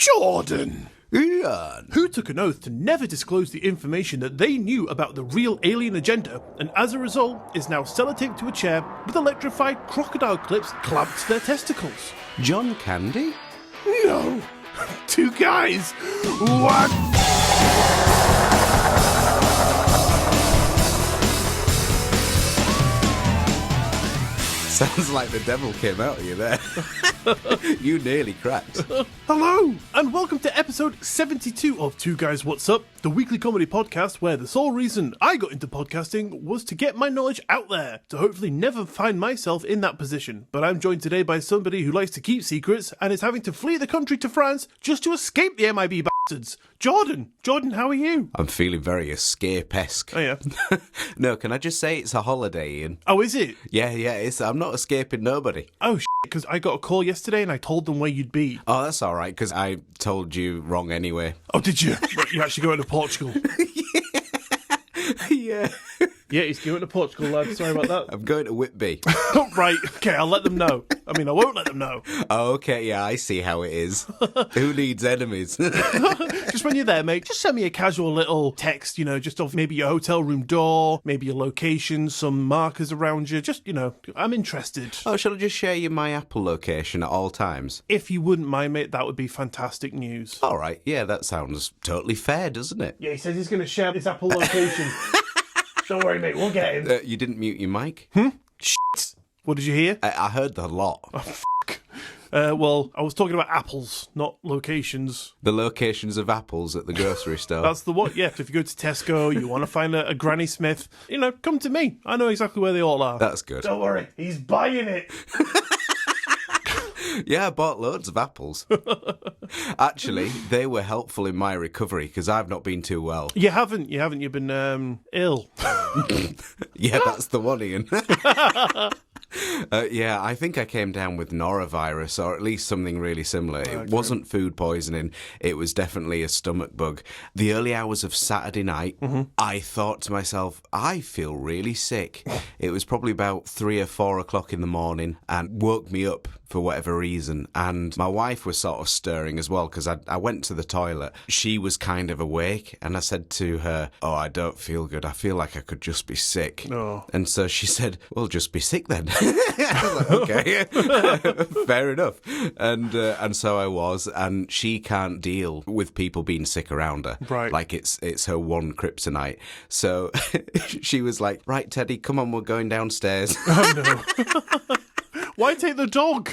Jordan! Iain. Who took an oath to never disclose the information that they knew about the real alien agenda, and as a result is now sellotaped to a chair with electrified crocodile clips clamped to their testicles. John Candy? No! Two guys! What? Sounds like the devil came out of you there. You nearly cracked. Hello, and welcome to episode 72 of Two Guys What's Up, the weekly comedy podcast where the sole reason I got into podcasting was to get my knowledge out there, to hopefully never find myself in that position. But I'm joined today by somebody who likes to keep secrets and is having to flee the country to France just to escape the MIB bastards. Jordan! Jordan, how are you? I'm feeling very escape-esque. Oh yeah? No, can I just say it's a holiday, Iain? Oh, is it? Yeah, I'm not escaping nobody. Oh, because I got a call yesterday and I told them where you'd be. Oh, that's all right, because I told you wrong anyway. Oh, did you? Right, you're actually going to Portugal. Yeah. Yeah, he's going to Portugal, lad. Sorry about that. I'm going to Whitby. Right, okay, I'll let them know. I mean, I won't let them know. Oh, okay, yeah, I see how it is. Who needs enemies? Just when you're there, mate, just send me a casual little text, just off maybe your hotel room door, maybe your location, some markers around you. Just, I'm interested. Oh, shall I just share you my Apple location at all times? If you wouldn't mind, mate, that would be fantastic news. All right, yeah, that sounds totally fair, doesn't it? Yeah, he says he's going to share his Apple location. Don't worry, mate, we'll get him. You didn't mute your mic? Shit. What did you hear? I heard the lot. Oh, fuck. Well, I was talking about apples, not locations. The locations of apples at the grocery store. That's the one. Yeah, if you go to Tesco, you want to find a Granny Smith, come to me. I know exactly where they all are. That's good. Don't worry, he's buying it. Yeah, I bought loads of apples. Actually, they were helpful in my recovery because I've not been too well. You haven't. You've been ill. Yeah, that's the one, Iain. Yeah, I think I came down with norovirus, or at least something really similar. It wasn't food poisoning. It was definitely a stomach bug. The early hours of Saturday night, I thought to myself, I feel really sick. It was probably about 3 or 4 o'clock in the morning and woke me up for whatever reason. And my wife was sort of stirring as well because I went to the toilet. She was kind of awake and I said to her, oh, I don't feel good. I feel like I could just be sick. Oh. And so she said, well, just be sick then. I was like, okay, fair enough. And so I was, and she can't deal with people being sick around her. Right. Like it's her one kryptonite. So she was like, right, Teddy, come on, we're going downstairs. Oh, no. Why take the dog?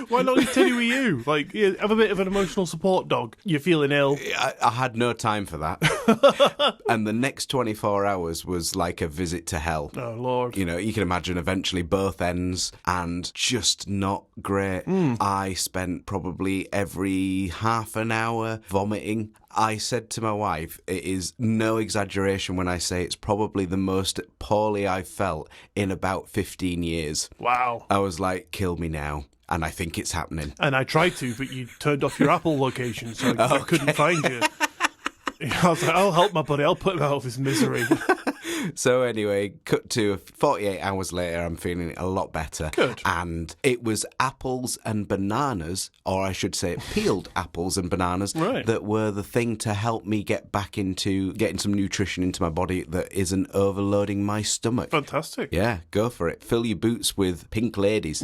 Why not leave Teddy with you? Like, have a bit of an emotional support dog. You're feeling ill. I had no time for that. And the next 24 hours was like a visit to hell. Oh, Lord. You can imagine eventually both ends and just not great. I spent probably every half an hour vomiting. I said to my wife, it is no exaggeration when I say it's probably the most poorly I've felt in about 15 years. Wow. I was like, kill me now. And I think it's happening. And I tried to, but you turned off your Apple location, so I couldn't find you. I was like, I'll help my buddy. I'll put him out of his misery. So anyway, cut to 48 hours later, I'm feeling a lot better. Good. And it was apples and bananas, or I should say peeled apples and bananas, right, that were the thing to help me get back into getting some nutrition into my body that isn't overloading my stomach. Fantastic. Yeah, go for it. Fill your boots with pink ladies.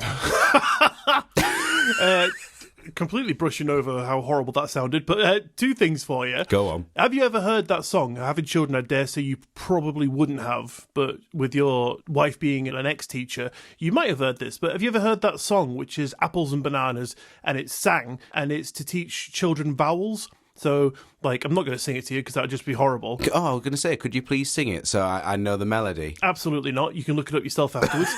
Completely brushing over how horrible that sounded, but two things for you. Go on. Have you ever heard that song? Having children, I dare say you probably wouldn't have, but with your wife being an ex-teacher, you might have heard this, but have you ever heard that song, which is Apples and Bananas, and it's sang, and it's to teach children vowels? So, I'm not going to sing it to you because that would just be horrible. Oh, I was going to say, could you please sing it so I know the melody? Absolutely not. You can look it up yourself afterwards.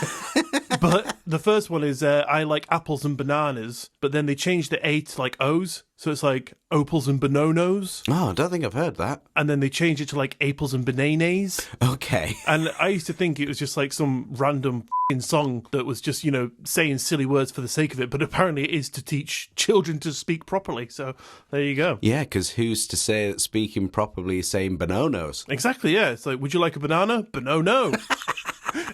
But the first one is I like apples and bananas, but then they changed the A to O's. So it's like opals and bononos. Oh, I don't think I've heard that. And then they changed it to apples and bananas. Okay. And I used to think it was just some random song that was just, saying silly words for the sake of it. But apparently it is to teach children to speak properly. So there you go. Yeah, because who's to say that speaking properly is saying bononos? Exactly, yeah. It's like, would you like a banana? Bonono.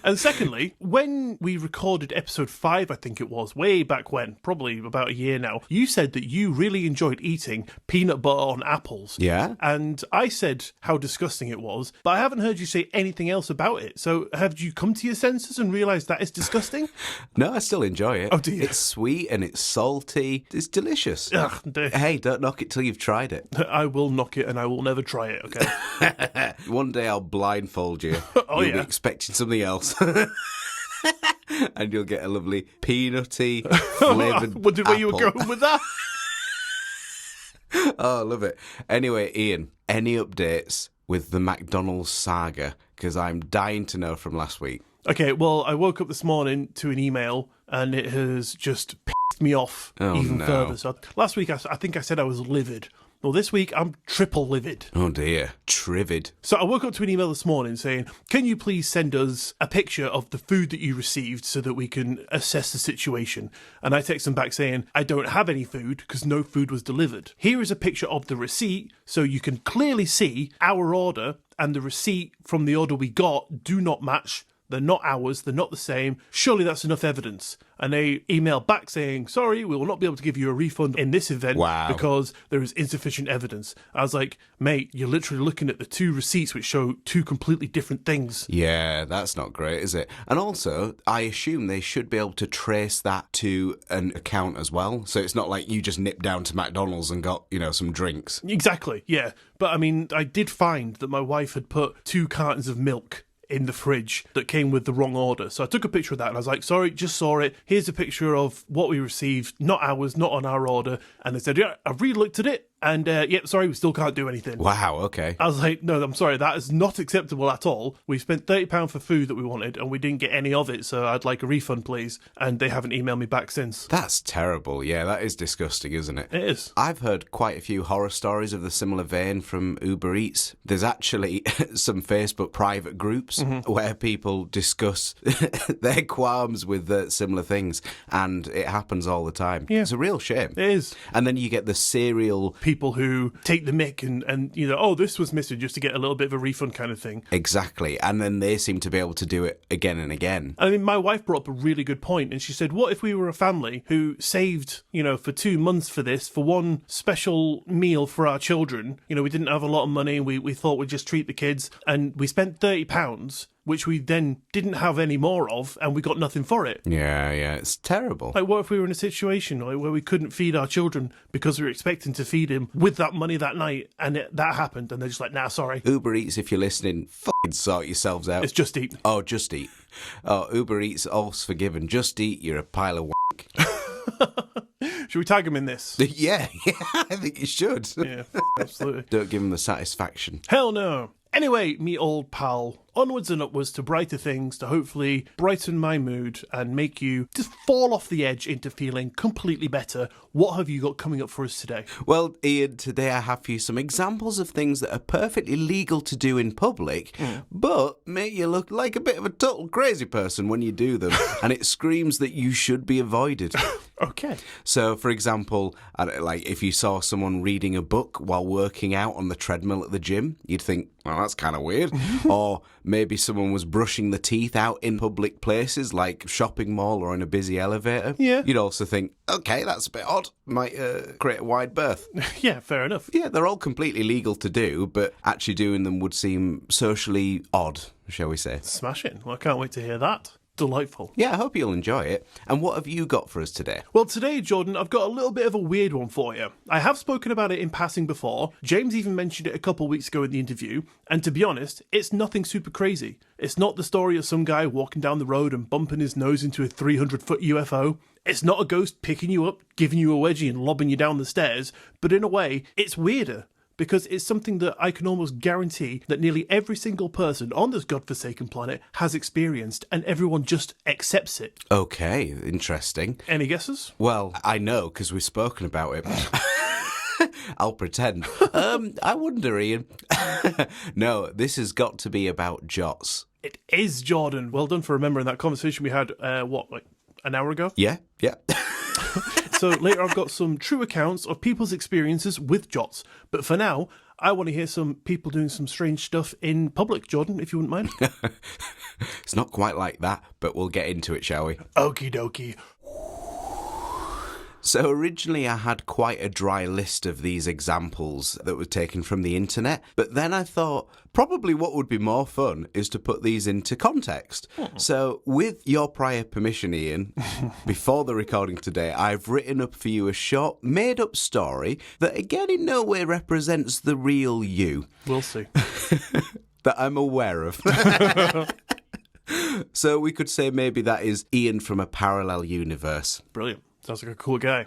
And secondly, when we recorded episode 5, I think it was, way back when, probably about a year now, you said that you really enjoyed eating peanut butter on apples. Yeah? And I said how disgusting it was, but I haven't heard you say anything else about it. So have you come to your senses and realised that is disgusting? No, I still enjoy it. Oh, do you? It's sweet and it's salty. It's delicious. Ugh, Hey, don't knock it till you've tried it. I will knock it and I will never try it, okay? One day I'll blindfold you. Oh, You'll yeah. be expecting something else. And you'll get a lovely peanutty flavoured Wondered where you were apple. going with that. Oh, I love it. Anyway, Ian, any updates with the McDonald's saga? Because I'm dying to know from last week. Okay, well, I woke up this morning to an email and it has just pissed me off even no. further. So last week I think I said I was livid. Well, this week I'm triple livid. Oh dear, trivid. So I woke up to an email this morning saying, can you please send us a picture of the food that you received so that we can assess the situation? And I text them back saying, I don't have any food because no food was delivered. Here is a picture of the receipt so you can clearly see our order and the receipt from the order we got do not match. They're not ours, they're not the same. Surely that's enough evidence. And they emailed back saying, sorry, we will not be able to give you a refund in this event because there is insufficient evidence. I was like, mate, you're literally looking at the two receipts which show two completely different things. Yeah, that's not great, is it? And also, I assume they should be able to trace that to an account as well. So it's not like you just nipped down to McDonald's and got, some drinks. Exactly, yeah. But I mean, I did find that my wife had put 2 cartons of milk in the fridge that came with the wrong order. So I took a picture of that and I was like, sorry, just saw it. Here's a picture of what we received, not ours, not on our order. And they said, yeah, I've re-looked at it. And, sorry, we still can't do anything. Wow, okay. I was like, no, I'm sorry, that is not acceptable at all. We spent £30 for food that we wanted and we didn't get any of it, so I'd like a refund, please. And they haven't emailed me back since. That's terrible. Yeah, that is disgusting, isn't it? It is. I've heard quite a few horror stories of the similar vein from Uber Eats. There's actually some Facebook private groups where people discuss their qualms with similar things, and it happens all the time. Yeah. It's a real shame. It is. And then you get the serial people who take the mick and oh, this was missing just to get a little bit of a refund kind of thing. Exactly. And then they seem to be able to do it again and again. I mean, my wife brought up a really good point, and she said, what if we were a family who saved, for 2 months for this, for one special meal for our children? We didn't have a lot of money, and we thought we'd just treat the kids, and we spent £30, which we then didn't have any more of, and we got nothing for it. Yeah, it's terrible. Like, what if we were in a situation where we couldn't feed our children because we were expecting to feed him with that money that night, and that happened, and they're just like, nah, sorry. Uber Eats, if you're listening, fucking sort yourselves out. It's Just Eat. Oh, Just Eat. Oh, Uber Eats, all's forgiven. Just Eat, you're a pile of wank. Should we tag him in this? Yeah, I think you should. Yeah, absolutely. Don't give him the satisfaction. Hell no. Anyway, me old pal, onwards and upwards to brighter things to hopefully brighten my mood and make you just fall off the edge into feeling completely better. What have you got coming up for us today? Well, Ian, today I have for you some examples of things that are perfectly legal to do in public, but make you look like a bit of a total crazy person when you do them, and it screams that you should be avoided. Okay. So, for example, like if you saw someone reading a book while working out on the treadmill at the gym, you'd think, well, that's kind of weird. Or maybe someone was brushing the teeth out in public places like shopping mall or in a busy elevator. Yeah. You'd also think, okay, that's a bit odd. Might create a wide berth. Yeah, fair enough. Yeah, they're all completely legal to do, but actually doing them would seem socially odd, shall we say. Smashing. Well, I can't wait to hear that. Delightful. Yeah, I hope you'll enjoy it. And what have you got for us today? Well, today, Jordan, I've got a little bit of a weird one for you. I have spoken about it in passing before. James even mentioned it a couple of weeks ago in the interview. And to be honest, it's nothing super crazy. It's not the story of some guy walking down the road and bumping his nose into a 300-foot UFO. It's not a ghost picking you up, giving you a wedgie and lobbing you down the stairs. But in a way, it's weirder. Because it's something that I can almost guarantee that nearly every single person on this godforsaken planet has experienced, and everyone just accepts it. Okay, interesting. Any guesses? Well, I know, because we've spoken about it. I'll pretend. I wonder, Ian. No, this has got to be about JOTTS. It is, Jordan. Well done for remembering that conversation we had, an hour ago? Yeah. So later I've got some true accounts of people's experiences with JOTTS. But for now, I want to hear some people doing some strange stuff in public, Jordan, if you wouldn't mind. It's not quite like that, but we'll get into it, shall we? Okie dokie. So originally I had quite a dry list of these examples that were taken from the internet, but then I thought probably what would be more fun is to put these into context. So with your prior permission, Ian, before the recording today, I've written up for you a short, made-up story that again in no way represents the real you. We'll see. That I'm aware of. So we could say maybe that is Ian from a parallel universe. Brilliant. Sounds like a cool guy.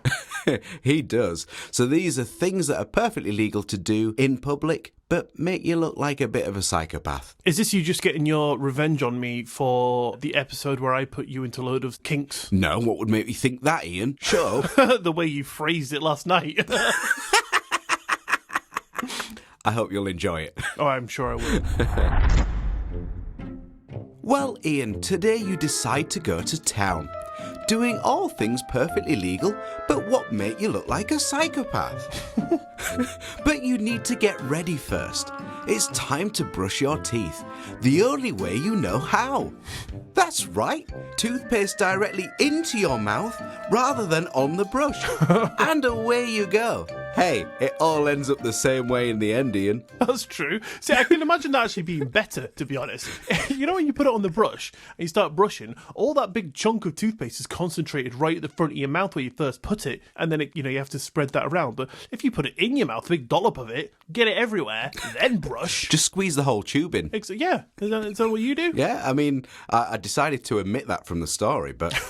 He does. So these are things that are perfectly legal to do in public, but make you look like a bit of a psychopath. Is this you just getting your revenge on me for the episode where I put you into a load of kinks? No, what would make you think that, Ian? Sure. The way you phrased it last night. I hope you'll enjoy it. Oh, I'm sure I will. Well, Ian, today you decide to go to town. Doing all things perfectly legal, but what make you look like a psychopath? But you need to get ready first. It's time to brush your teeth, the only way you know how. That's right, toothpaste directly into your mouth rather than on the brush. And away you go. Hey, it all ends up the same way in the end, Ian. That's true. See, I can imagine that actually being better, to be honest. You know when you put it on the brush and you start brushing, all that big chunk of toothpaste is concentrated right at the front of your mouth where you first put it, and then you have to spread that around. But if you put it in your mouth, a big dollop of it, get it everywhere, then brush. Just squeeze the whole tube in. Yeah. Is that what you do? Yeah, I mean, I decided to omit that from the story, but...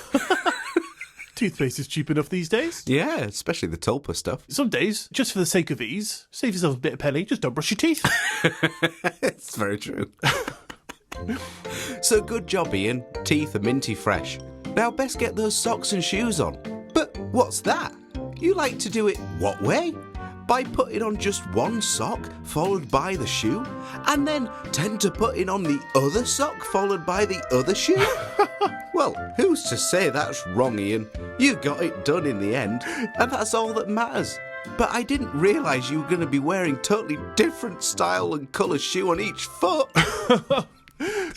Toothpaste is cheap enough these days. Yeah, especially the Tulpa stuff. Some days, just for the sake of ease, save yourself a bit of penny, just don't brush your teeth. It's very true. So good job, Ian. Teeth are minty fresh. Now best get those socks and shoes on. But what's that? You like to do it what way? By putting on just one sock, followed by the shoe, and then tend to putting on the other sock, followed by the other shoe? Well, who's to say that's wrong, Ian? You got it done in the end, and that's all that matters. But I didn't realise you were going to be wearing totally different style and colour shoe on each foot.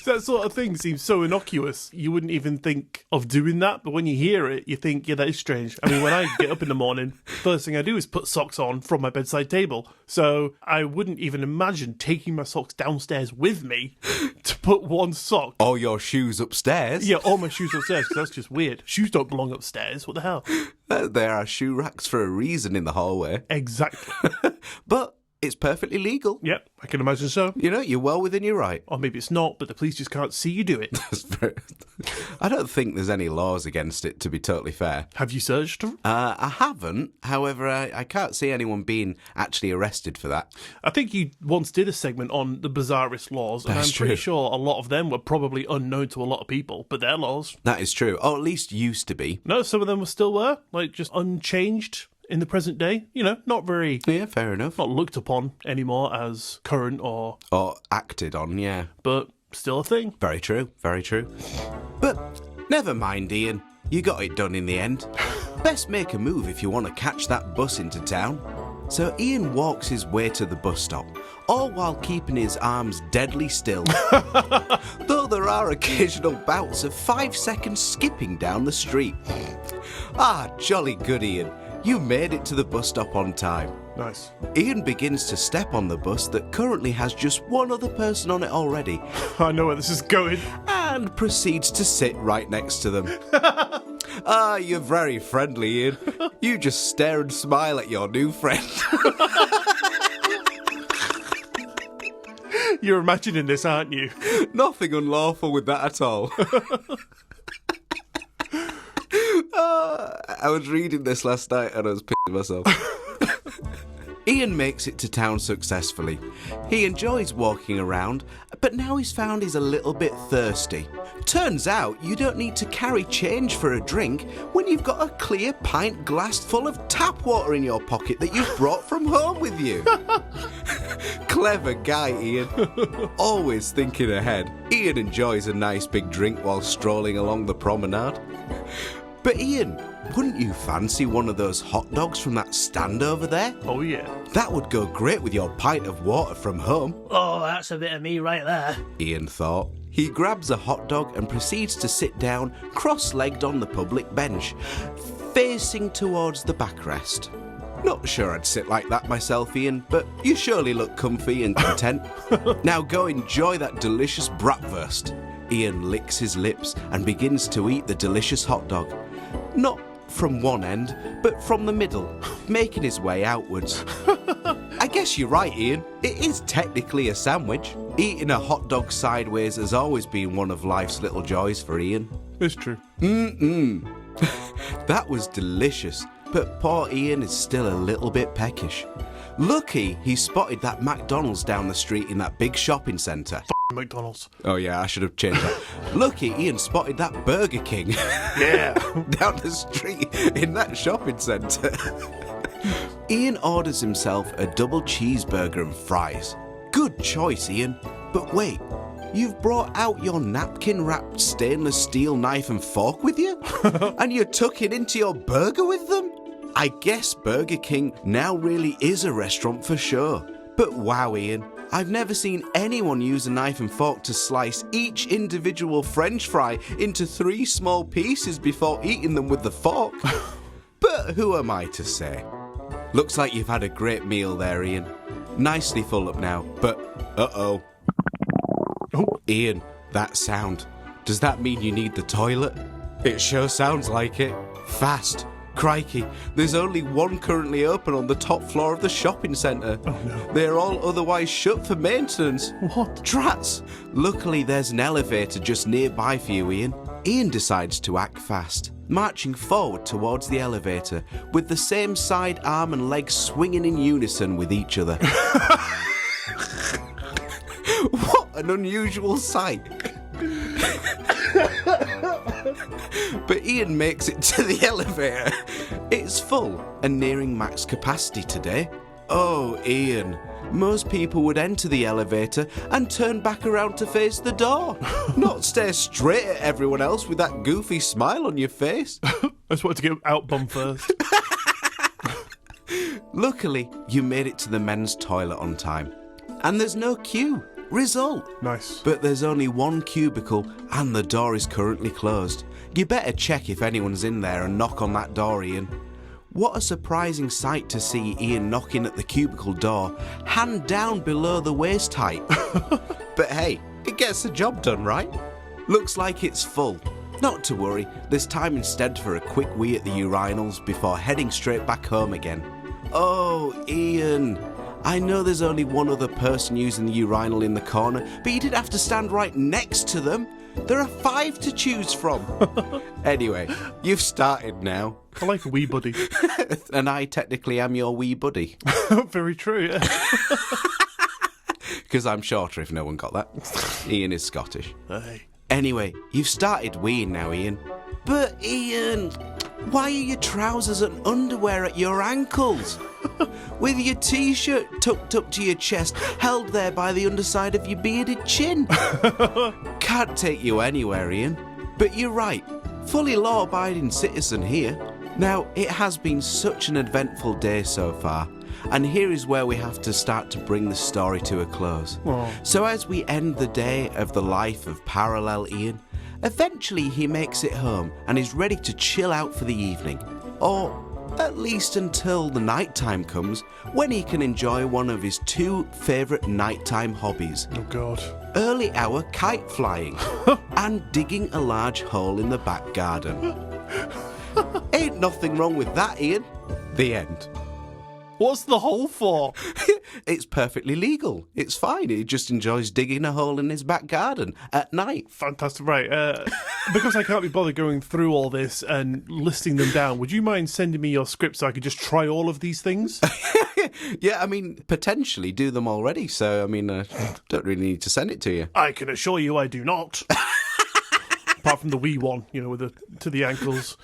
That sort of thing seems so innocuous. You wouldn't even think of doing that, but when you hear it, you think, yeah, that is strange. I mean, when I get up in the morning, first thing I do is put socks on from my bedside table. So I wouldn't even imagine taking my socks downstairs with me to put one sock. All your shoes upstairs? Yeah, all my shoes upstairs, because that's just weird. Shoes don't belong upstairs. What the hell? There are shoe racks for a reason in the hallway. Exactly. But it's perfectly legal. Yep, I can imagine so. You know, you're well within your right. Or maybe it's not, but the police just can't see you do it. I don't think there's any laws against it, to be totally fair. Have you searched them? I haven't. However, I can't see anyone being actually arrested for that. I think you once did a segment on the bizarrest laws, and I'm pretty sure a lot of them were probably unknown to a lot of people, but they're laws. That is true. Or at least used to be. No, some of them still were, like just unchanged in the present day. You know, not very... Yeah, fair enough. Not looked upon anymore as current or acted on, yeah. But still a thing. Very true, very true. But never mind, Ian. You got it done in the end. Best make a move if you want to catch that bus into town. So Ian walks his way to the bus stop, all while keeping his arms deadly still. Though there are occasional bouts of 5 seconds skipping down the street. Ah, jolly good, Ian. You made it to the bus stop on time. Nice. Ian begins to step on the bus that currently has just one other person on it already. I know where this is going. And proceeds to sit right next to them. You're very friendly, Ian. You just stare and smile at your new friend. You're imagining this, aren't you? Nothing unlawful with that at all. I was reading this last night and I was pissing myself. Ian makes it to town successfully. He enjoys walking around, but now he's found he's a little bit thirsty. Turns out you don't need to carry change for a drink when you've got a clear pint glass full of tap water in your pocket that you've brought from home with you. Clever guy, Ian. Always thinking ahead. Ian enjoys a nice big drink while strolling along the promenade. But Ian, wouldn't you fancy one of those hot dogs from that stand over there? Oh, yeah. That would go great with your pint of water from home. Oh, that's a bit of me right there. Iain thought. He grabs a hot dog and proceeds to sit down, cross-legged on the public bench, facing towards the backrest. Not sure I'd sit like that myself, Iain, but you surely look comfy and content. Now go enjoy that delicious bratwurst. Iain licks his lips and begins to eat the delicious hot dog. Not from one end, but from the middle, making his way outwards. I guess you're right, Iain. It is technically a sandwich. Eating a hot dog sideways has always been one of life's little joys for Iain. It's true. That was delicious, but poor Iain is still a little bit peckish. Lucky he spotted that McDonald's down the street in that big shopping centre. McDonald's. Oh yeah, I should have changed that. Lucky Iain spotted that Burger King. Yeah. Down the street in that shopping centre. Iain orders himself a double cheeseburger and fries. Good choice, Iain. But wait, you've brought out your napkin-wrapped stainless steel knife and fork with you? And you're tucking into your burger with them? I guess Burger King now really is a restaurant for sure. But wow, Iain, I've never seen anyone use a knife and fork to slice each individual French fry into 3 small pieces before eating them with the fork. But who am I to say? Looks like you've had a great meal there, Iain. Nicely full up now, but uh-oh. Oh. Iain, that sound. Does that mean you need the toilet? It sure sounds like it. Fast. Crikey, there's only one currently open on the top floor of the shopping centre. Oh no. They're all otherwise shut for maintenance. What? Drats! Luckily there's an elevator just nearby for you, Iain. Iain decides to act fast, marching forward towards the elevator with the same side arm and leg swinging in unison with each other. What an unusual sight. But Iain makes it to the elevator. It's full and nearing max capacity today. Oh, Iain. Most people would enter the elevator and turn back around to face the door. Not stare straight at everyone else with that goofy smile on your face. I just wanted to get out bum first. Luckily, you made it to the men's toilet on time. And there's no queue. Result. Nice. But there's only one cubicle and the door is currently closed. You better check if anyone's in there and knock on that door, Iain. What a surprising sight to see Iain knocking at the cubicle door, hand down below the waist height. But hey, it gets the job done, right? Looks like it's full. Not to worry, there's time instead for a quick wee at the urinals before heading straight back home again. Oh, Iain. I know there's only one other person using the urinal in the corner, but you didn't have to stand right next to them. There are 5 to choose from. Anyway, you've started now. I like a wee buddy. And I technically am your wee buddy. Very true, yeah. Because I'm shorter if no one got that. Iain is Scottish. Hey. Anyway, you've started weeing now, Iain. But Iain, why are your trousers and underwear at your ankles? With your t-shirt tucked up to your chest, held there by the underside of your bearded chin. Can't take you anywhere, Iain. But you're right, fully law-abiding citizen here. Now, it has been such an eventful day so far, and here is where we have to start to bring the story to a close. Oh. So as we end the day of the life of Parallel Iain, eventually he makes it home and is ready to chill out for the evening. Or at least until the night time comes, when he can enjoy one of his 2 favourite nighttime hobbies. Oh, God. Early hour kite flying and digging a large hole in the back garden. Ain't nothing wrong with that, Iain. The end. What's the hole for? It's perfectly legal. It's fine. He just enjoys digging a hole in his back garden at night. Fantastic. Right. Because I can't be bothered going through all this and listing them down, would you mind sending me your script so I could just try all of these things? Yeah, I mean, potentially do them already. So, I mean, don't really need to send it to you. I can assure you I do not. Apart from the wee one, with the to the ankles.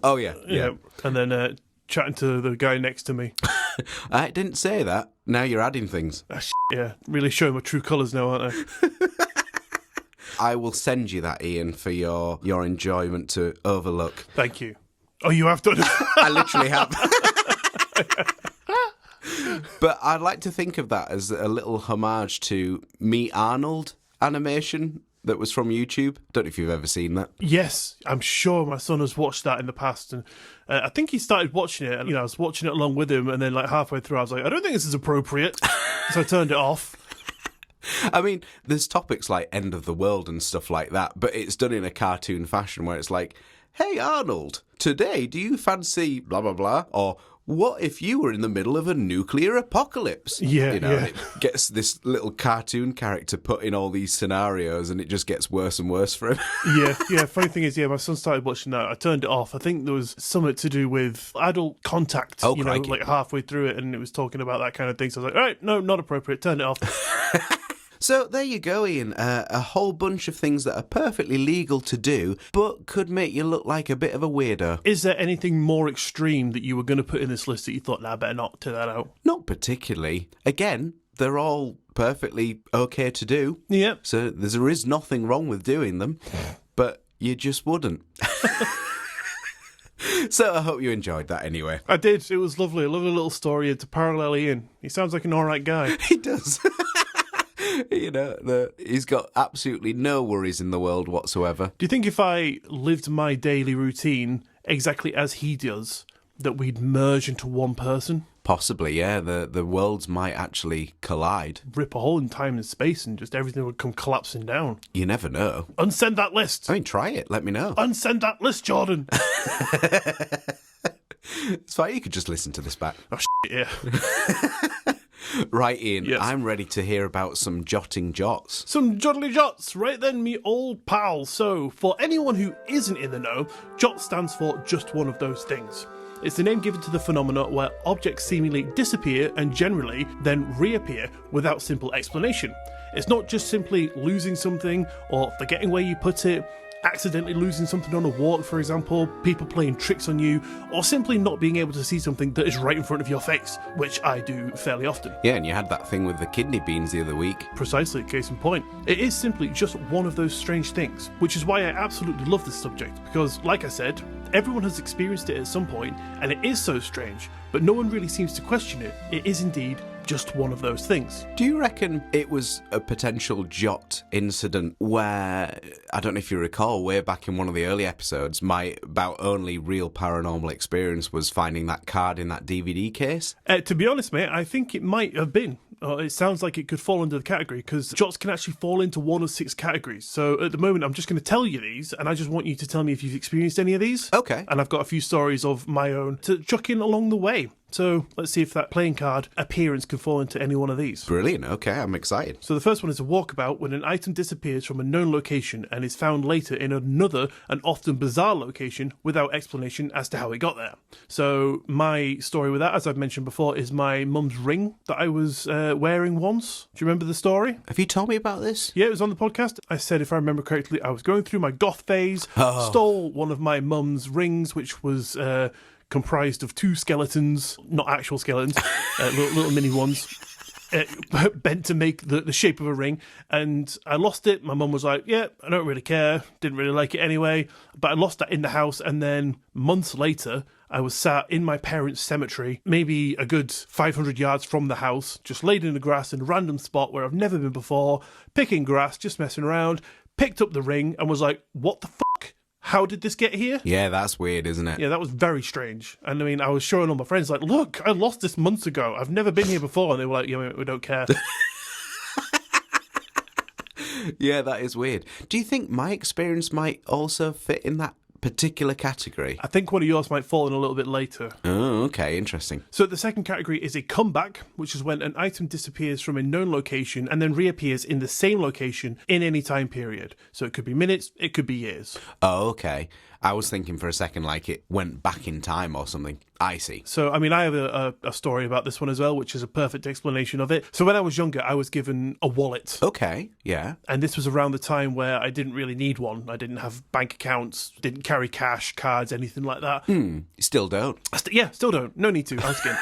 Oh, yeah. Yeah. And then chatting to the guy next to me. I didn't say that. Now you're adding things. Yeah, really showing my true colours now, aren't I? I will send you that, Iain, for your enjoyment to overlook. Thank you. Oh, you have done? I literally have. But I'd like to think of that as a little homage to Meet Arnold animation that was from YouTube. Don't know if you've ever seen that. Yes, I'm sure my son has watched that in the past, and I think he started watching it, and I was watching it along with him, and then like halfway through I was like, I don't think this is appropriate, so I turned it off. I mean, there's topics like end of the world and stuff like that, but it's done in a cartoon fashion where it's like, hey Arnold, today do you fancy blah blah blah, or what if you were in the middle of a nuclear apocalypse? Yeah, And it gets this little cartoon character put in all these scenarios, and it just gets worse and worse for him. Yeah. Funny thing is, my son started watching that. I turned it off. I think there was something to do with adult contact, crikey. like halfway through it, and it was talking about that kind of thing. So I was like, all right, no, not appropriate. Turned it off. So there you go, Ian. A whole bunch of things that are perfectly legal to do, but could make you look like a bit of a weirdo. Is there anything more extreme that you were going to put in this list that you thought, I better not turn that out? Not particularly. Again, they're all perfectly okay to do. Yeah. So there is nothing wrong with doing them, but you just wouldn't. So I hope you enjoyed that anyway. I did. It was lovely. A lovely little story to parallel Ian. He sounds like an all right guy. He does. He's got absolutely no worries in the world whatsoever. Do you think if I lived my daily routine exactly as he does, that we'd merge into one person? Possibly, yeah. The worlds might actually collide. Rip a hole in time and space and just everything would come collapsing down. You never know. Unsend that list. I mean, try it. Let me know. Unsend that list, Jordan. It's fine. You could just listen to this back. Oh, yeah. Right, Ian, Yes. I'm ready to hear about some jotting jots. Some joddly jots, right then, me old pal. So, for anyone who isn't in the know, JOTTS stands for just one of those things. It's the name given to the phenomena where objects seemingly disappear and generally then reappear without simple explanation. It's not just simply losing something or forgetting where you put it, accidentally losing something on a walk, for example, people playing tricks on you, or simply not being able to see something that is right in front of your face, which I do fairly often. Yeah, and you had that thing with the kidney beans the other week. Precisely, case in point. It is simply just one of those strange things, which is why I absolutely love this subject, because, like I said, everyone has experienced it at some point, and it is so strange, but no one really seems to question it. It is indeed just one of those things. Do you reckon it was a potential jot incident where, I don't know if you recall, way back in one of the early episodes, my about only real paranormal experience was finding that card in that DVD case? To be honest, mate, I think it might have been. It sounds like it could fall under the category, because JOTTS can actually fall into one of 6 categories. So at the moment, I'm just going to tell you these, and I just want you to tell me if you've experienced any of these. Okay. And I've got a few stories of my own to chuck in along the way. So let's see if that playing card appearance can fall into any one of these. Brilliant. Okay, I'm excited. So the first one is a walkabout when an item disappears from a known location and is found later in another and often bizarre location without explanation as to how it got there. So my story with that, as I've mentioned before, is my mum's ring that I was wearing once. Do you remember the story? Have you told me about this? Yeah, it was on the podcast. I said, if I remember correctly, I was going through my goth phase, stole one of my mum's rings, which was comprised of 2 skeletons, not actual skeletons, little mini ones, bent to make the shape of a ring, and I lost it. My mum was like, yeah, I don't really care, didn't really like it anyway, but I lost that in the house, and then months later, I was sat in my parents' cemetery, maybe a good 500 yards from the house, just laid in the grass in a random spot where I've never been before, picking grass, just messing around, picked up the ring, and was like, what the fuck? How did this get here? Yeah, that's weird, isn't it? Yeah, that was very strange. And I mean, I was showing all my friends, like, look, I lost this months ago. I've never been here before. And they were like, yeah, we don't care. Yeah, that is weird. Do you think my experience might also fit in that particular category? I think one of yours might fall in a little bit later. Oh, okay, interesting. So the second category is a comeback, which is when an item disappears from a known location and then reappears in the same location in any time period. So it could be minutes, it could be years. Oh, okay. I was thinking for a second like it went back in time or something. I see. So, I mean, I have a story about this one as well, which is a perfect explanation of it. So when I was younger, I was given a wallet. Okay, yeah. And this was around the time where I didn't really need one. I didn't have bank accounts, didn't carry cash, cards, anything like that. Still don't. Still don't. No need to. I was kidding.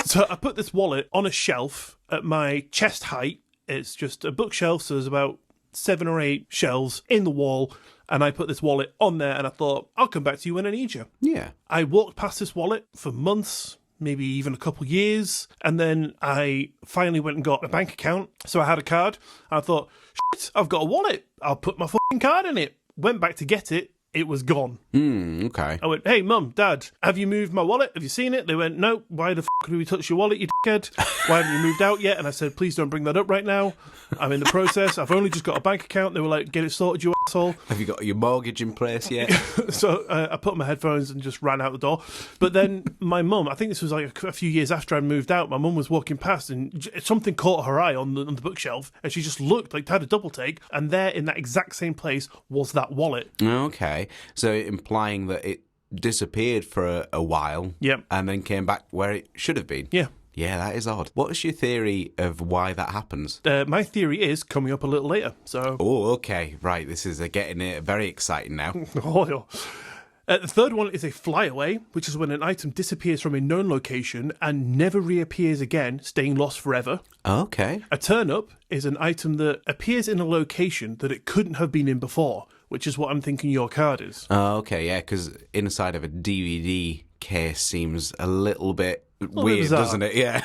So I put this wallet on a shelf at my chest height. It's just a bookshelf, so there's about 7 or 8 shelves in the wall. and I put this wallet on there, and I thought, I'll come back to you when I need you. Yeah. I walked past this wallet for months, maybe even a couple years, and then I finally went and got a bank account. So I had a card. I thought, shit, I've got a wallet. I'll put my fucking card in it. Went back to get it. It was gone. Okay. I went, hey, Mum, Dad, have you moved my wallet? Have you seen it? They went, no. Why the fuck did we touch your wallet, you dickhead? Why haven't you moved out yet? And I said, please don't bring that up right now. I'm in the process. I've only just got a bank account. They were like, get it sorted, you asshole. Have you got your mortgage in place yet? So I put on my headphones and just ran out the door. But then my mum, I think this was like a few years after I'd moved out, my mum was walking past and something caught her eye on the bookshelf, and she just looked, like had a double take, and there in that exact same place was that wallet. Okay. So implying that it disappeared for a while Yep. and then came back where it should have been. Yeah. Yeah, that is odd. What's your theory of why that happens? My theory is coming up a little later. So. Oh, okay. Right. This is getting it very exciting now. Oh, yeah. The third one is a flyaway, which is when an item disappears from a known location and never reappears again, staying lost forever. Okay. A turn-up is an item that appears in a location that it couldn't have been in before, which is what I'm thinking your card is. Oh, okay. Yeah, because inside of a DVD case seems a little bit weird, doesn't it? Yeah.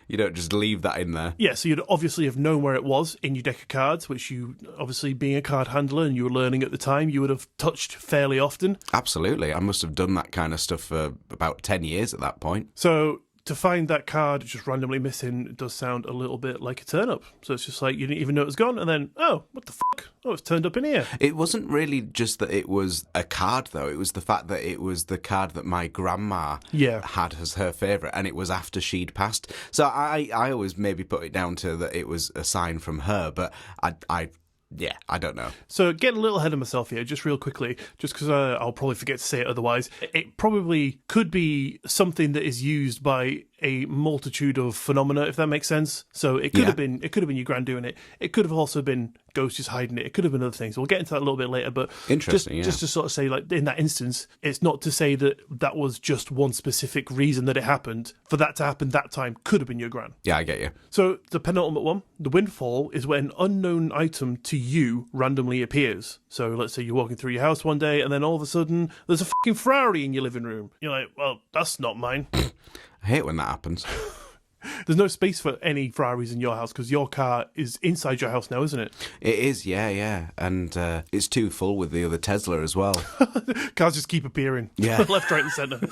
You don't just leave that in there. Yeah, so you'd obviously have known where it was in your deck of cards, which you, obviously being a card handler and you were learning at the time, you would have touched fairly often. Absolutely. I must have done that kind of stuff for about 10 years at that point. So to find that card just randomly missing does sound a little bit like a turn-up. So it's just like you didn't even know it was gone, and then, oh, what the fuck? Oh, it's turned up in here. It wasn't really just that it was a card, though. It was the fact that it was the card that my grandma had as her favourite, and it was after she'd passed. So I always maybe put it down to that it was a sign from her, but I don't know. So getting a little ahead of myself here, just real quickly, just because I'll probably forget to say it otherwise. It probably could be something that is used by a multitude of phenomena, if that makes sense. So it could have been your grand doing it. It could have also been ghosts just hiding it. It could have been other things. We'll get into that a little bit later. But interesting, just to sort of say, like in that instance, it's not to say that that was just one specific reason that it happened. For that to happen that time could have been your gran. Yeah, I get you. So the penultimate one, the windfall, is when an unknown item to you randomly appears. So let's say you're walking through your house one day and then all of a sudden there's a fucking Ferrari in your living room. You're like, well, that's not mine. I hate when that happens. There's no space for any Ferraris in your house because your car is inside your house now, isn't it? It is, yeah. And it's too full with the other Tesla as well. Cars just keep appearing. Yeah. Left, right and centre.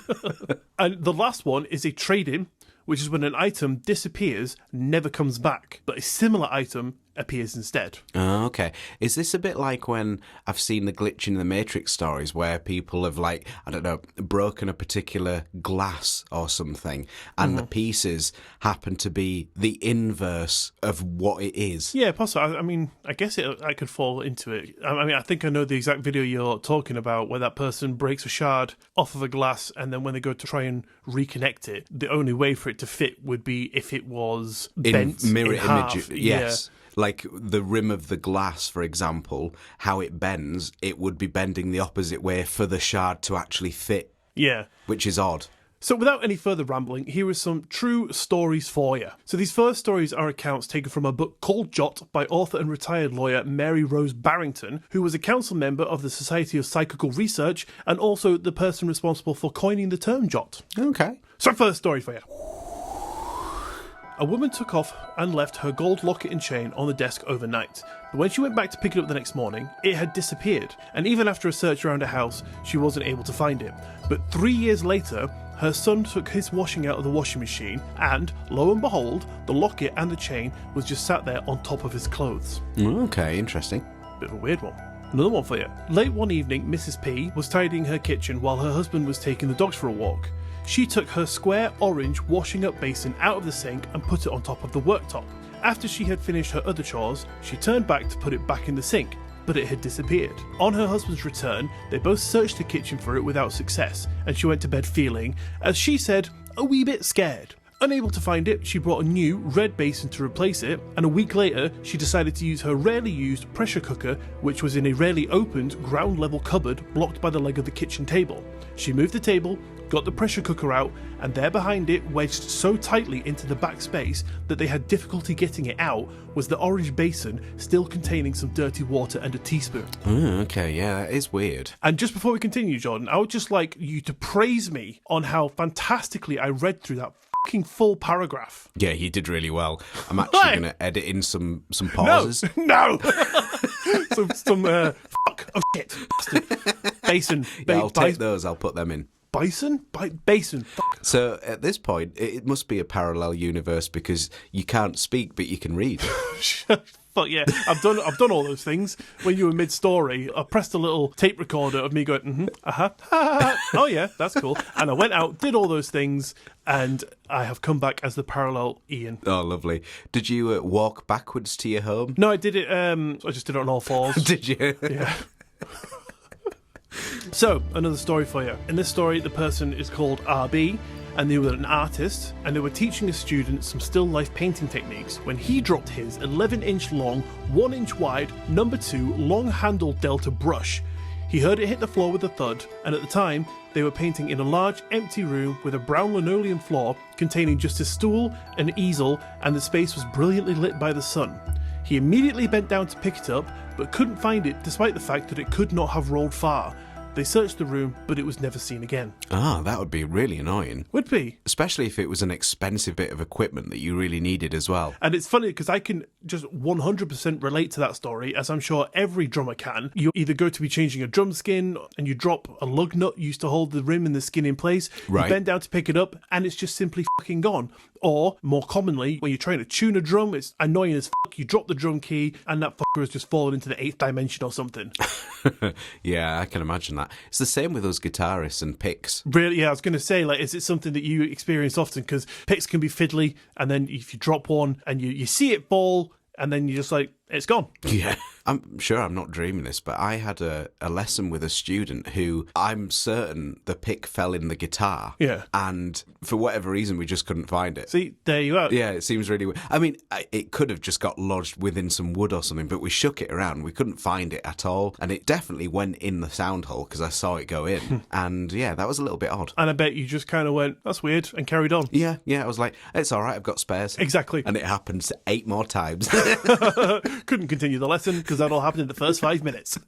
And the last one is a trade-in, which is when an item disappears, never comes back, but a similar item appears instead. Oh, okay. Is this a bit like when I've seen the glitch in the Matrix stories where people have, like, I don't know, broken a particular glass or something, and the pieces happen to be the inverse of what it is? Yeah, possibly. I mean, I guess I could fall into it. I mean, I think I know the exact video you're talking about where that person breaks a shard off of a glass, and then when they go to try and reconnect it, the only way for it to fit would be if it was bent mirror in half. image. Yes. Yeah. Like the rim of the glass, for example, how it bends, it would be bending the opposite way for the shard to actually fit. Yeah. Which is odd. So without any further rambling, here are some true stories for you. So these first stories are accounts taken from a book called JOTTS by author and retired lawyer Mary Rose Barrington, who was a council member of the Society of Psychical Research and also the person responsible for coining the term JOTT. Okay. So first story for you. A woman took off and left her gold locket and chain on the desk overnight, but when she went back to pick it up the next morning, it had disappeared, and even after a search around her house, she wasn't able to find it. But 3 years later, her son took his washing out of the washing machine, and, lo and behold, the locket and the chain was just sat there on top of his clothes. Okay, interesting. Bit of a weird one. Another one for you. Late one evening, Mrs. P was tidying her kitchen while her husband was taking the dogs for a walk. She took her square orange washing up basin out of the sink and put it on top of the worktop. After she had finished her other chores, she turned back to put it back in the sink, but it had disappeared. On her husband's return, they both searched the kitchen for it without success, and she went to bed feeling, as she said, a wee bit scared. Unable to find it, she brought a new red basin to replace it, and a week later, she decided to use her rarely used pressure cooker, which was in a rarely opened ground level cupboard blocked by the leg of the kitchen table. She moved the table, got the pressure cooker out, and there behind it, wedged so tightly into the back space that they had difficulty getting it out, was the orange basin still containing some dirty water and a teaspoon. Okay, yeah, that is weird. And just before we continue, Jordan, I would just like you to praise me on how fantastically I read through that fucking full paragraph. Yeah, you did really well. I'm actually going to edit in some pauses. No! some fuck, oh shit, bastard. Basin. Yeah, I'll take those, I'll put them in. Bison? Basin. Fuck. So at this point, it must be a parallel universe because you can't speak, but you can read. Fuck yeah, I've done all those things. When you were mid-story, I pressed a little tape recorder of me going, oh yeah, that's cool. And I went out, did all those things, and I have come back as the parallel Iain. Oh, lovely. Did you walk backwards to your home? No, I did it, I just did it on all fours. Did you? Yeah. So, another story for you. In this story, the person is called RB, and they were an artist, and they were teaching a student some still life painting techniques when he dropped his 11-inch long, 1-inch wide, number 2 long-handled Delta brush. He heard it hit the floor with a thud, and at the time, they were painting in a large, empty room with a brown linoleum floor containing just a stool, an easel, and the space was brilliantly lit by the sun. He immediately bent down to pick it up, but couldn't find it despite the fact that it could not have rolled far. They searched the room, but it was never seen again. Ah, that would be really annoying. Would be. Especially if it was an expensive bit of equipment that you really needed as well. And it's funny because I can just 100% relate to that story, as I'm sure every drummer can. You either go to be changing a drum skin and you drop a lug nut used to hold the rim and the skin in place. Right. You bend down to pick it up and it's just simply fucking gone. Or, more commonly, when you're trying to tune a drum, it's annoying as fuck. You drop the drum key and that fucker has just fallen into the 8th dimension or something. Yeah, I can imagine that. It's the same with those guitarists and picks. Really, yeah, I was going to say, like, is it something that you experience often? Because picks can be fiddly, and then if you drop one and you see it fall, and then you're just like, it's gone. Yeah. I'm sure I'm not dreaming this, but I had a lesson with a student who I'm certain the pick fell in the guitar. Yeah. And for whatever reason, we just couldn't find it. See, there you are. Yeah, it seems really weird. I mean, it could have just got lodged within some wood or something, but we shook it around. We couldn't find it at all. And it definitely went in the sound hole because I saw it go in. And yeah, that was a little bit odd. And I bet you just kind of went, that's weird, and carried on. Yeah, I was like, it's all right, I've got spares. Exactly. And it happened 8 more times. Couldn't continue the lesson because that all happened in the first 5 minutes.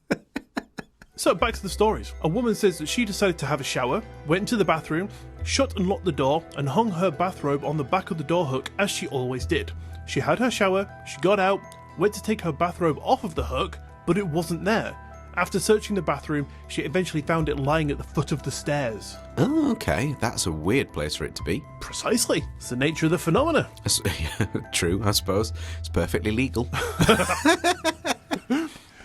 So back to the stories. A woman says that she decided to have a shower, went into the bathroom, shut and locked the door, and hung her bathrobe on the back of the door hook as she always did. She had her shower, she got out, went to take her bathrobe off of the hook, but it wasn't there. After searching the bathroom, she eventually found it lying at the foot of the stairs. Oh, okay. That's a weird place for it to be. Precisely. It's the nature of the phenomena. True, I suppose. It's perfectly legal.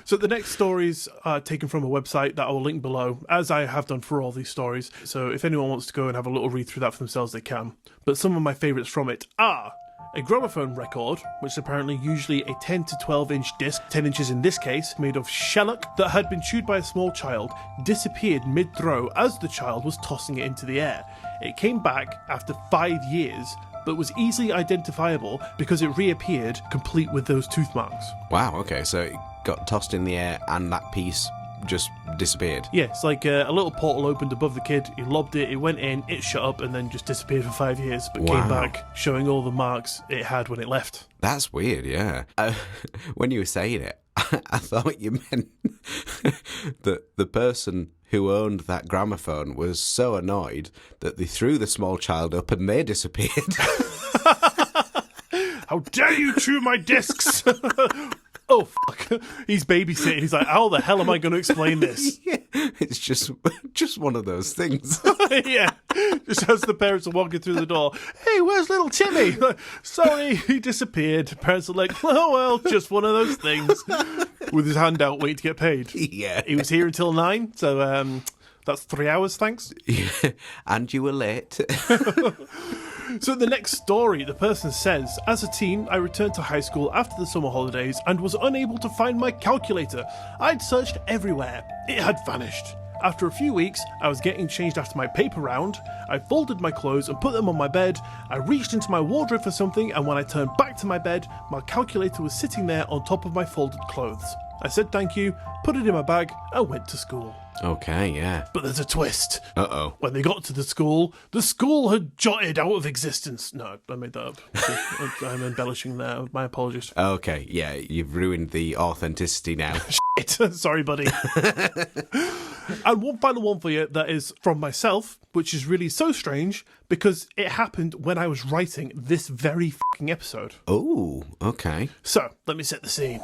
So the next stories are taken from a website that I will link below, as I have done for all these stories. So if anyone wants to go and have a little read through that for themselves, they can. But some of my favourites from it are a gramophone record, which is apparently usually a 10 to 12-inch disc, 10 inches in this case, made of shellac that had been chewed by a small child, disappeared mid-throw as the child was tossing it into the air. It came back after 5 years, but was easily identifiable because it reappeared complete with those tooth marks. Wow, okay, so it got tossed in the air and that piece just disappeared. Yeah, it's like a little portal opened above the kid, he lobbed it, it went in, it shut up and then just disappeared for 5 years, but came back showing all the marks it had when it left. That's weird, yeah. When you were saying it, I thought you meant that the person who owned that gramophone was so annoyed that they threw the small child up and they disappeared. How dare you chew my discs! Oh, fuck. He's babysitting. He's like, how the hell am I going to explain this? Yeah, it's just one of those things. Yeah. Just as the parents are walking through the door, hey, where's little Timmy? Sorry, he disappeared. Parents are like, oh, well, just one of those things. With his hand out, waiting to get paid. Yeah. He was here until 9, so that's 3 hours, thanks. Yeah. And you were late. So the next story, the person says, as a teen, I returned to high school after the summer holidays and was unable to find my calculator. I'd searched everywhere. It had vanished. After a few weeks, I was getting changed after my paper round. I folded my clothes and put them on my bed. I reached into my wardrobe for something, and when I turned back to my bed, my calculator was sitting there on top of my folded clothes. I said thank you, put it in my bag, and went to school. Okay, yeah. But there's a twist. Uh-oh. When they got to the school had jotted out of existence. No, I made that up. I'm embellishing there. My apologies. Okay, yeah, you've ruined the authenticity now. Shit. Sorry, buddy. And one final one for you that is from myself, which is really so strange because it happened when I was writing this very fucking episode. Oh, okay. So, let me set the scene.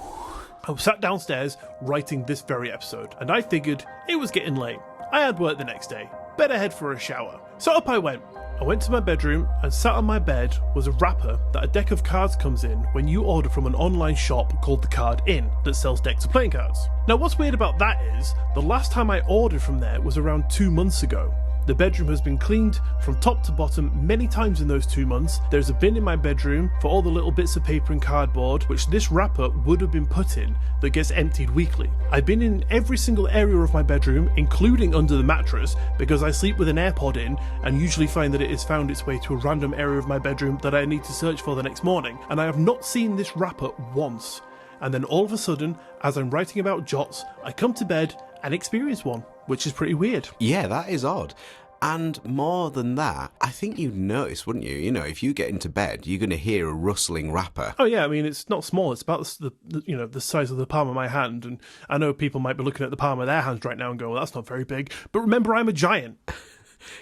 I was sat downstairs writing this very episode, and I figured it was getting late. I had work the next day. Better head for a shower. So up I went. I went to my bedroom, and sat on my bed was a wrapper that a deck of cards comes in when you order from an online shop called The Card Inn that sells decks of playing cards. Now what's weird about that is, the last time I ordered from there was around 2 months ago. The bedroom has been cleaned from top to bottom many times in those 2 months. There's a bin in my bedroom for all the little bits of paper and cardboard, which this wrapper would have been put in, that gets emptied weekly. I've been in every single area of my bedroom, including under the mattress, because I sleep with an AirPod in and usually find that it has found its way to a random area of my bedroom that I need to search for the next morning. And I have not seen this wrapper once. And then all of a sudden, as I'm writing about JOTTS, I come to bed and experience one, which is pretty weird. Yeah, that is odd. And more than that, I think you'd notice, wouldn't you? You know, if you get into bed, you're going to hear a rustling wrapper. Oh yeah, I mean, it's not small. It's about the size of the palm of my hand. And I know people might be looking at the palm of their hands right now and go, well, that's not very big. But remember, I'm a giant.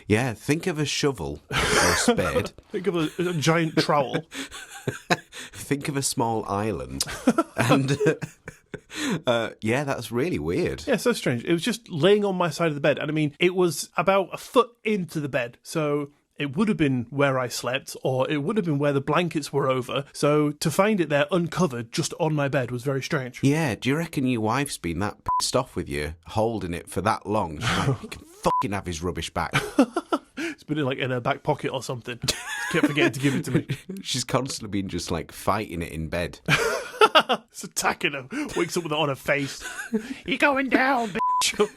Yeah, think of a shovel or a spade. Think of a giant trowel. Think of a small island. And yeah, that's really weird. Yeah, so strange. It was just laying on my side of the bed. And I mean, it was about a foot into the bed. So it would have been where I slept, or it would have been where the blankets were over. So to find it there uncovered just on my bed was very strange. Yeah, do you reckon your wife's been that pissed off with you, holding it for that long? She's like, you can fucking have his rubbish back. It's been in her back pocket or something. Kept forgetting to give it to me. She's constantly been just like fighting it in bed. It's attacking her. Wakes up with it on her face. You're going down, bitch.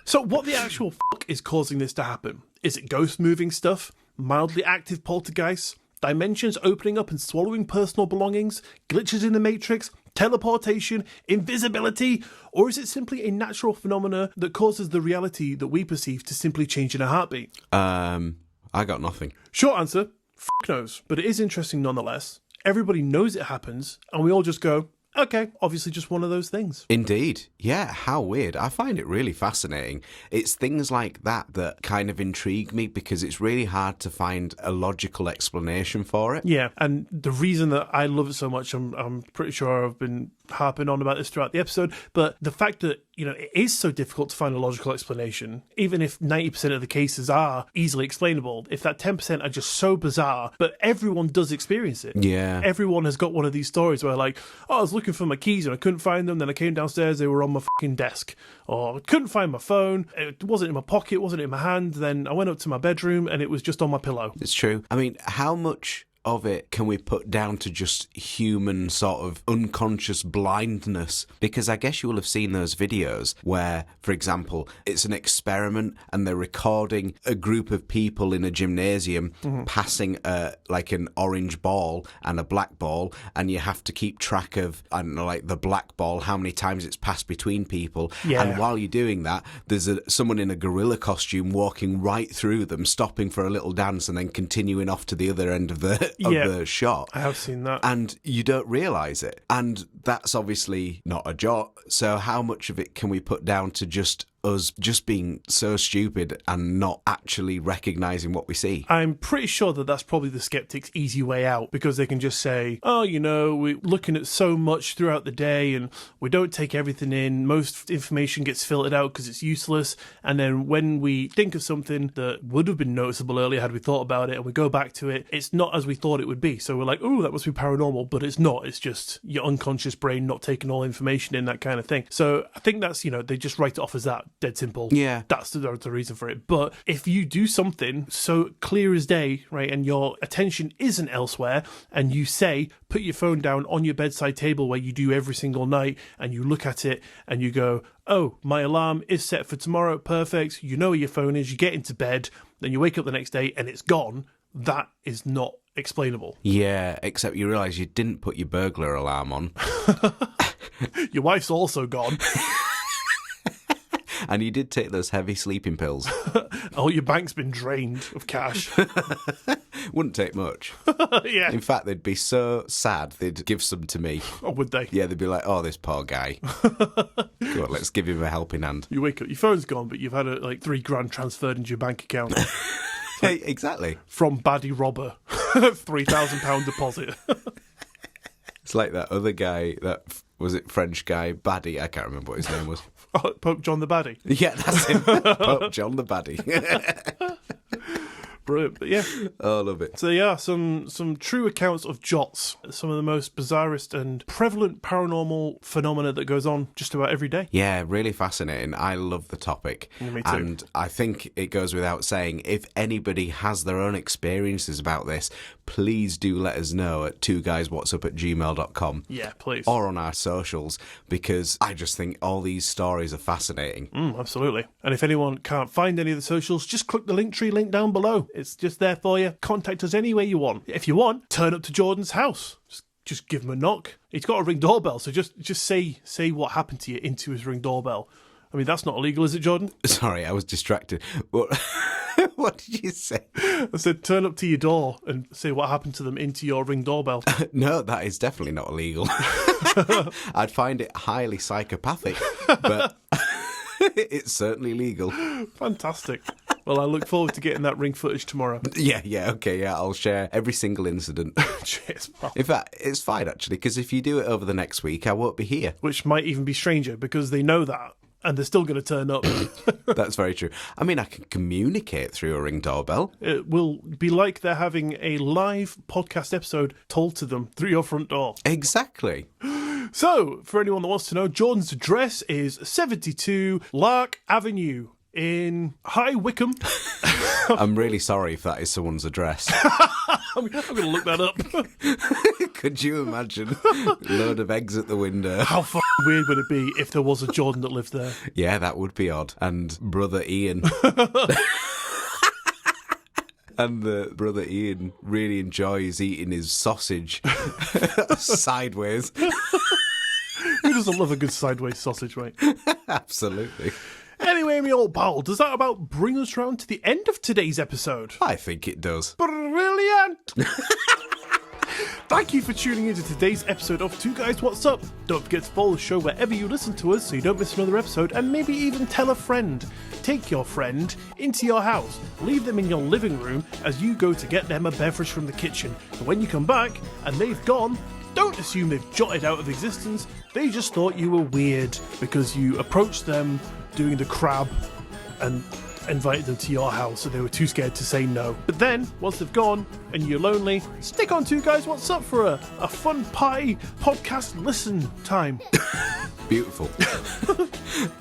So what the actual fuck is causing this to happen? Is it ghost moving stuff? Mildly active poltergeists? Dimensions opening up and swallowing personal belongings? Glitches in the Matrix? Teleportation? Invisibility? Or is it simply a natural phenomena that causes the reality that we perceive to simply change in a heartbeat? I got nothing. Short answer, fuck knows. But it is interesting nonetheless. Everybody knows it happens, and we all just go, okay, obviously just one of those things. Indeed. Yeah, how weird. I find it really fascinating. It's things like that kind of intrigue me because it's really hard to find a logical explanation for it. Yeah, and the reason that I love it so much, I'm pretty sure I've been harping on about this throughout the episode, but the fact that, it is so difficult to find a logical explanation, even if 90% of the cases are easily explainable, if that 10% are just so bizarre, but everyone does experience it. Yeah. Everyone has got one of these stories where like, I was looking for my keys and I couldn't find them, then I came downstairs, they were on my fucking desk. Or I couldn't find my phone, it wasn't in my pocket, it wasn't in my hand, then I went up to my bedroom and it was just on my pillow. It's true. I mean, how much of it can we put down to just human sort of unconscious blindness? Because I guess you will have seen those videos where, for example, it's an experiment and they're recording a group of people in a gymnasium passing like an orange ball and a black ball, and you have to keep track of, I don't know, like the black ball, how many times it's passed between people. Yeah. And while you're doing that, there's someone in a gorilla costume walking right through them, stopping for a little dance and then continuing off to the other end of the shot. I have seen that. And you don't realise it. And that's obviously not a jot. So how much of it can we put down to just us just being so stupid and not actually recognising what we see? I'm pretty sure that that's probably the skeptic's easy way out, because they can just say, oh, we're looking at so much throughout the day and we don't take everything in. Most information gets filtered out because it's useless. And then when we think of something that would have been noticeable earlier had we thought about it and we go back to it, it's not as we thought it would be. So we're like, oh, that must be paranormal, but it's not. It's just your unconscious brain not taking all information in, that kind of thing. So I think that's, they just write it off as that. Dead simple. Yeah. That's the reason for it. But if you do something so clear as day, right, and your attention isn't elsewhere, and you say, put your phone down on your bedside table where you do every single night, and you look at it and you go, oh, my alarm is set for tomorrow, perfect. You know where your phone is, you get into bed, then you wake up the next day and it's gone. That is not explainable. Yeah, except you realise you didn't put your burglar alarm on. Your wife's also gone. And you did take those heavy sleeping pills. Oh, your bank's been drained of cash. Wouldn't take much. Yeah. In fact, they'd be so sad they'd give some to me. Oh, would they? Yeah, they'd be like, oh, this poor guy. Go on, let's give him a helping hand. You wake up, your phone's gone, but you've had like $3,000 transferred into your bank account. Hey, exactly. From baddie robber. £3,000 deposit. It's like that other guy, was it French guy, Baddie? I can't remember what his name was. Oh, Pope John the Baddie. Yeah, that's him. Pope John the Baddie. Brilliant, but yeah. Oh, I love it. So yeah, some true accounts of JOTTS, some of the most bizarrest and prevalent paranormal phenomena that goes on just about every day. Yeah, really fascinating. I love the topic. Yeah, me too. And I think it goes without saying, if anybody has their own experiences about this, please do let us know at twoguyswhatsup@gmail.com. Yeah, please. Or on our socials, because I just think all these stories are fascinating. Absolutely. And if anyone can't find any of the socials, just click the Linktree link down below. It's just there for you. Contact us any way you want. If you want, turn up to Jordan's house. Just give him a knock. He's got a Ring doorbell, so just say what happened to you into his Ring doorbell. I mean, that's not illegal, is it, Jordan? Sorry, I was distracted. What did you say? I said turn up to your door and say what happened to them into your Ring doorbell. No, that is definitely not illegal. I'd find it highly psychopathic, but it's certainly legal. Fantastic. Well, I look forward to getting that Ring footage tomorrow. Yeah, okay, I'll share every single incident. Cheers, pal. In fact, it's fine, actually, because if you do it over the next week, I won't be here. Which might even be stranger, because they know that, and they're still going to turn up. That's very true. I mean, I can communicate through a Ring doorbell. It will be like they're having a live podcast episode told to them through your front door. Exactly. So, for anyone that wants to know, Jordan's address is 72 Lark Avenue in High Wycombe. I'm really sorry if that is someone's address. I'm going to look that up. Could you imagine? Load of eggs at the window. How weird would it be if there was a Jordan that lived there? Yeah, that would be odd. And brother Iain. And brother Iain really enjoys eating his sausage sideways. Who doesn't love a good sideways sausage, mate? Absolutely. Anyway, me old pal, does that about bring us round to the end of today's episode? I think it does. Brilliant! Thank you for tuning into today's episode of Two Guys What's Up. Don't forget to follow the show wherever you listen to us so you don't miss another episode, and maybe even tell a friend. Take your friend into your house, leave them in your living room as you go to get them a beverage from the kitchen. And when you come back and they've gone, don't assume they've jotted out of existence. They just thought you were weird because you approached them doing the crab and invited them to your house, so they were too scared to say no. But then, once they've gone and you're lonely, stick on Two Guys What's Up for a fun pie podcast listen time. Beautiful.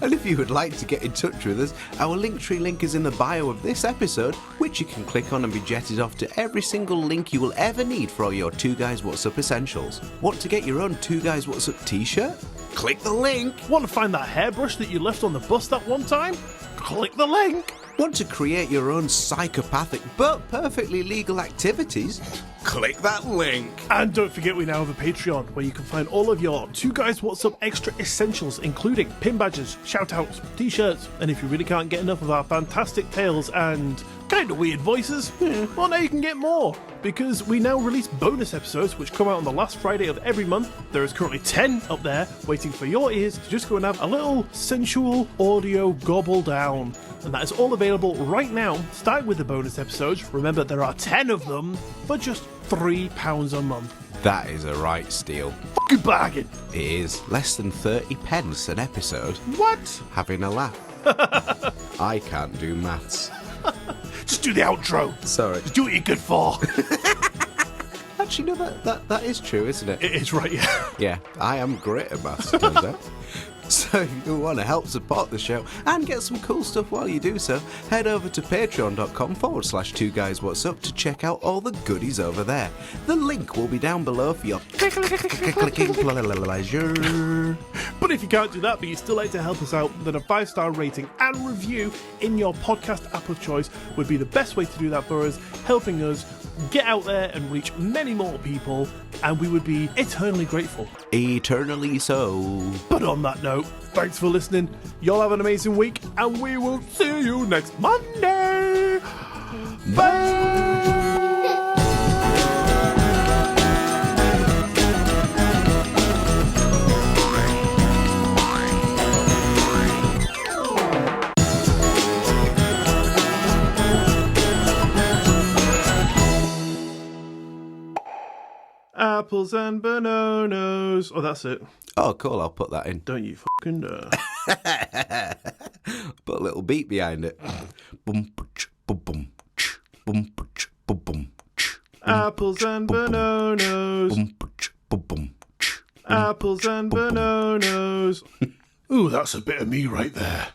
And if you would like to get in touch with us, our Linktree link is in the bio of this episode, which you can click on and be jetted off to every single link you will ever need for all your Two Guys What's Up essentials. Want to get your own Two Guys What's Up t-shirt? Click the link. Want to find that hairbrush that you left on the bus that one time? Click the link. Want to create your own psychopathic but perfectly legal activities? Click that link. And don't forget, we now have a Patreon where you can find all of your Two Guys What's Up extra essentials, including pin badges, shout-outs, t-shirts, and if you really can't get enough of our fantastic tales and kind of weird voices, well, now you can get more, because we now release bonus episodes which come out on the last Friday of every month. There is currently 10 up there waiting for your ears to just go and have a little sensual audio gobble down. And that is all available right now, starting with the bonus episodes. Remember, there are 10 of them for just £3 a month. That is a right steal. Fucking bargain. It is less than 30 pence an episode. What? Having a laugh. I can't do maths. Just do the outro. Sorry. Just do what you're good for. Actually, no, that is true, isn't it? It is right, yeah. Yeah, I am great at maths, it turns out. So if you want to help support the show and get some cool stuff while you do so, head over to patreon.com/2guyswhatsup to check out all the goodies over there. The link will be down below for your clicking pleasure. But if you can't do that, but you'd still like to help us out, then a 5-star rating and review in your podcast app of choice would be the best way to do that for us, helping us get out there and reach many more people, and we would be eternally grateful. Eternally so. But on that note, thanks for listening. Y'all have an amazing week, and we will see you next Monday. Bye. Apples and bananas. Oh, that's it. Oh, cool. I'll put that in. Don't you fucking dare. Put a little beat behind it. Apples and bananas. Apples and bananas. Ooh, that's a bit of me right there.